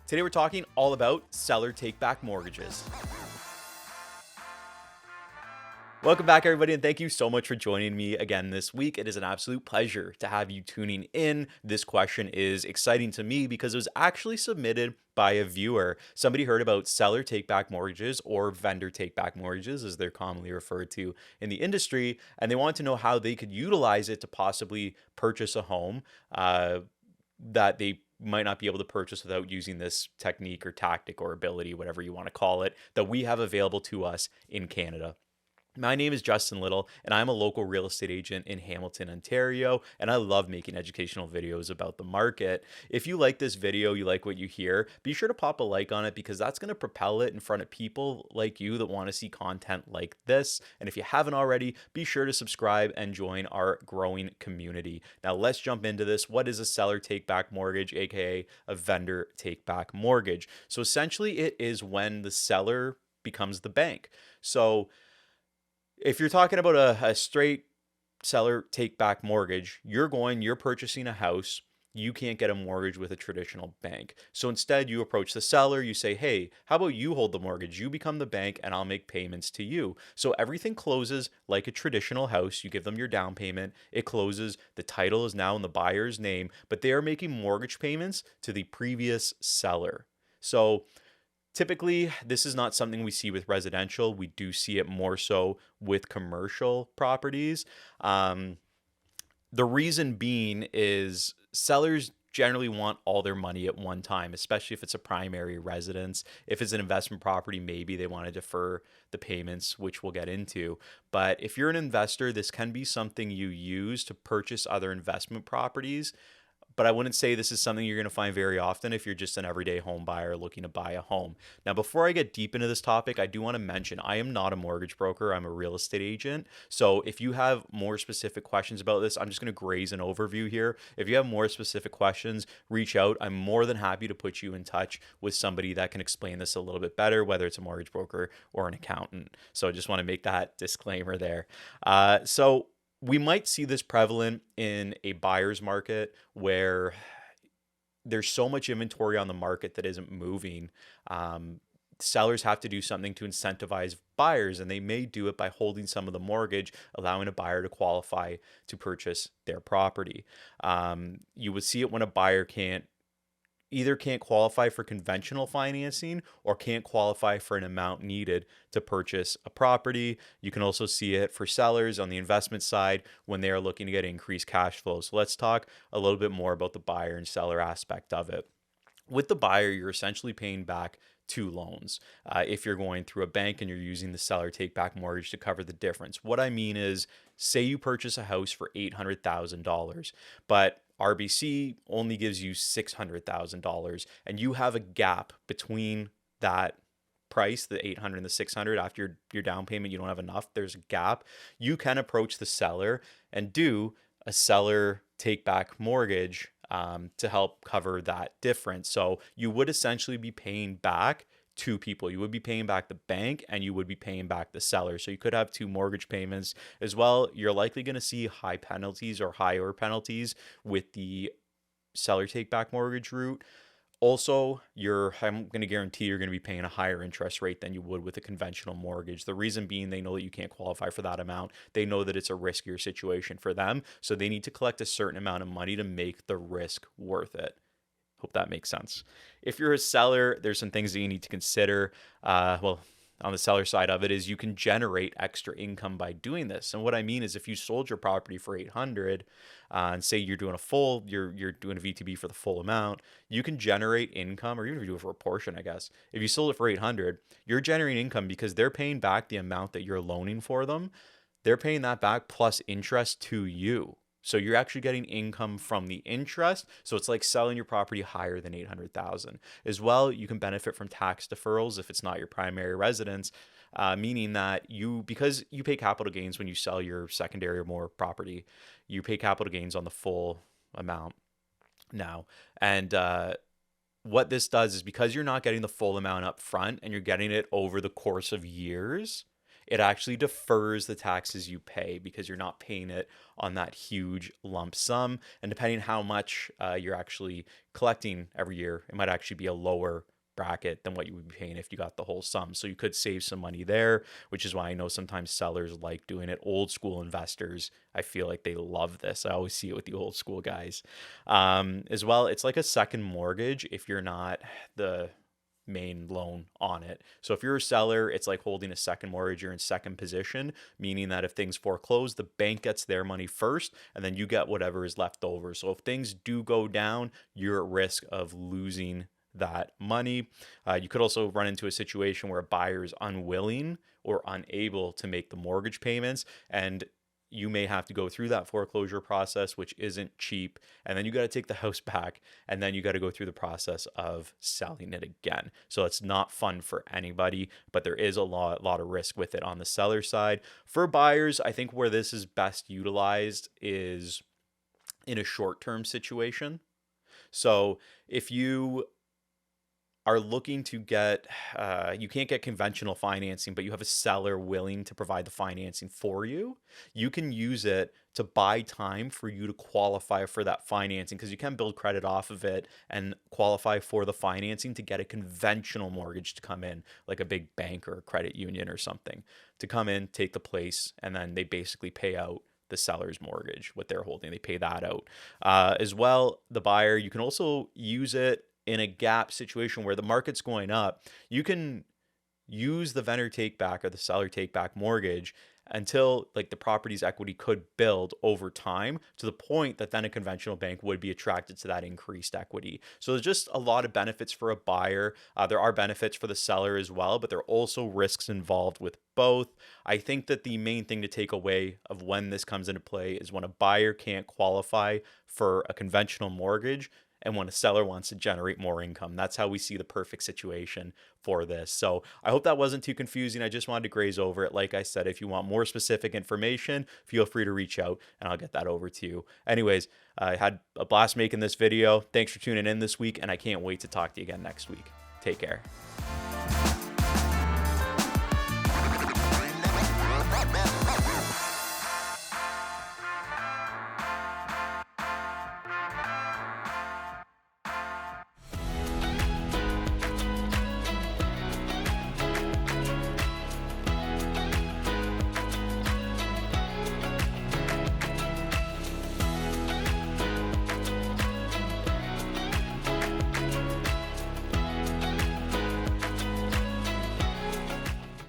Today we're talking all about seller takeback mortgages. Welcome back, everybody, and thank you so much for joining me again this week. It is an absolute pleasure to have you tuning in. This question is exciting to me because it was actually submitted by a viewer. Somebody heard about seller takeback mortgages, or vendor takeback mortgages, as they're commonly referred to in the industry, and they wanted to know how they could utilize it to possibly purchase a home that they might not be able to purchase without using this technique or tactic or ability, whatever you want to call it, that we have available to us in Canada. My name is Justin Little, and I'm a local real estate agent in Hamilton, Ontario, and I love making educational videos about the market. If you like this video, you like what you hear, be sure to pop a like on it because that's going to propel it in front of people like you that want to see content like this. And if you haven't already, be sure to subscribe and join our growing community. Now, let's jump into this. What is a seller takeback mortgage, aka a vendor takeback mortgage? So essentially, it is when the seller becomes the bank. So if you're talking about a straight seller takeback mortgage, you're purchasing a house. You can't get a mortgage with a traditional bank. So instead, you approach the seller, you say, hey, how about you hold the mortgage? You become the bank and I'll make payments to you. So everything closes like a traditional house. You give them your down payment, it closes, the title is now in the buyer's name, but they are making mortgage payments to the previous seller. So typically, this is not something we see with residential. We do see it more so with commercial properties. The reason being is sellers generally want all their money at one time, especially if it's a primary residence. If it's an investment property, maybe they want to defer the payments, which we'll get into. But if you're an investor, this can be something you use to purchase other investment properties. But I wouldn't say this is something you're going to find very often if you're just an everyday home buyer looking to buy a home. Now, before I get deep into this topic, I do want to mention I am not a mortgage broker. I'm a real estate agent. So if you have more specific questions about this, I'm just going to graze an overview here. If you have more specific questions, reach out. I'm more than happy to put you in touch with somebody that can explain this a little bit better, whether it's a mortgage broker or an accountant. So I just want to make that disclaimer there. So we might see this prevalent in a buyer's market where there's so much inventory on the market that isn't moving. Sellers have to do something to incentivize buyers, and they may do it by holding some of the mortgage, allowing a buyer to qualify to purchase their property. You would see it when a buyer can't qualify for conventional financing or can't qualify for an amount needed to purchase a property. You can also see it for sellers on the investment side when they are looking to get increased cash flow. So let's talk a little bit more about the buyer and seller aspect of it. With the buyer, you're essentially paying back two loans. If you're going through a bank and you're using the seller takeback mortgage to cover the difference. What I mean is, say you purchase a house for $800,000, but RBC only gives you $600,000, and you have a gap between that price, the 800 and the 600. After your down payment, you don't have enough. There's a gap. You can approach the seller and do a seller takeback mortgage to help cover that difference. So you would essentially be paying back two people. You would be paying back the bank and you would be paying back the seller. So you could have two mortgage payments as well. You're likely going to see high penalties or higher penalties with the seller takeback mortgage route. Also, I'm going to guarantee you're going to be paying a higher interest rate than you would with a conventional mortgage. The reason being, they know that you can't qualify for that amount. They know that it's a riskier situation for them. So they need to collect a certain amount of money to make the risk worth it. Hope that makes sense. If you're a seller, there's some things that you need to consider. On the seller side of it is you can generate extra income by doing this. And what I mean is, if you sold your property for 800 and say you're doing you're doing a VTB for the full amount, you can generate income, or even if you do it for a portion, I guess. If you sold it for 800, you're generating income because they're paying back the amount that you're loaning for them. They're paying that back plus interest to you. So you're actually getting income from the interest. So it's like selling your property higher than 800,000. As well, you can benefit from tax deferrals if it's not your primary residence, meaning that because you pay capital gains when you sell your secondary or more property, you pay capital gains on the full amount now. And what this does is, because you're not getting the full amount up front and you're getting it over the course of years, it actually defers the taxes you pay because you're not paying it on that huge lump sum. And depending how much you're actually collecting every year, it might actually be a lower bracket than what you would be paying if you got the whole sum. So you could save some money there, which is why I know sometimes sellers like doing it. Old school investors, I feel like they love this. I always see it with the old school guys. As well, it's like a second mortgage if you're not the main loan on it. So if you're a seller, it's like holding a second mortgage. You're in second position, meaning that if things foreclose, the bank gets their money first and then you get whatever is left over. So if things do go down, you're at risk of losing that money. You could also run into a situation where a buyer is unwilling or unable to make the mortgage payments, and you may have to go through that foreclosure process, which isn't cheap. And then you got to take the house back, and then you got to go through the process of selling it again. So it's not fun for anybody, but there is a lot of risk with it on the seller side. For buyers, I think where this is best utilized is in a short-term situation. So if you are looking to get, you can't get conventional financing, but you have a seller willing to provide the financing for you, you can use it to buy time for you to qualify for that financing, because you can build credit off of it and qualify for the financing to get a conventional mortgage to come in, like a big bank or a credit union or something, to come in, take the place, and then they basically pay out the seller's mortgage, what they're holding. They pay that out. As well, the buyer, you can also use it in a gap situation where the market's going up. You can use the vendor take back or the seller take back mortgage until like the property's equity could build over time to the point that then a conventional bank would be attracted to that increased equity. So there's just a lot of benefits for a buyer. There are benefits for the seller as well, but there are also risks involved with both. I think that the main thing to take away of when this comes into play is when a buyer can't qualify for a conventional mortgage and when a seller wants to generate more income. That's how we see the perfect situation for this. So I hope that wasn't too confusing. I just wanted to graze over it. Like I said, if you want more specific information, feel free to reach out and I'll get that over to you. Anyways, I had a blast making this video. Thanks for tuning in this week, and I can't wait to talk to you again next week. Take care.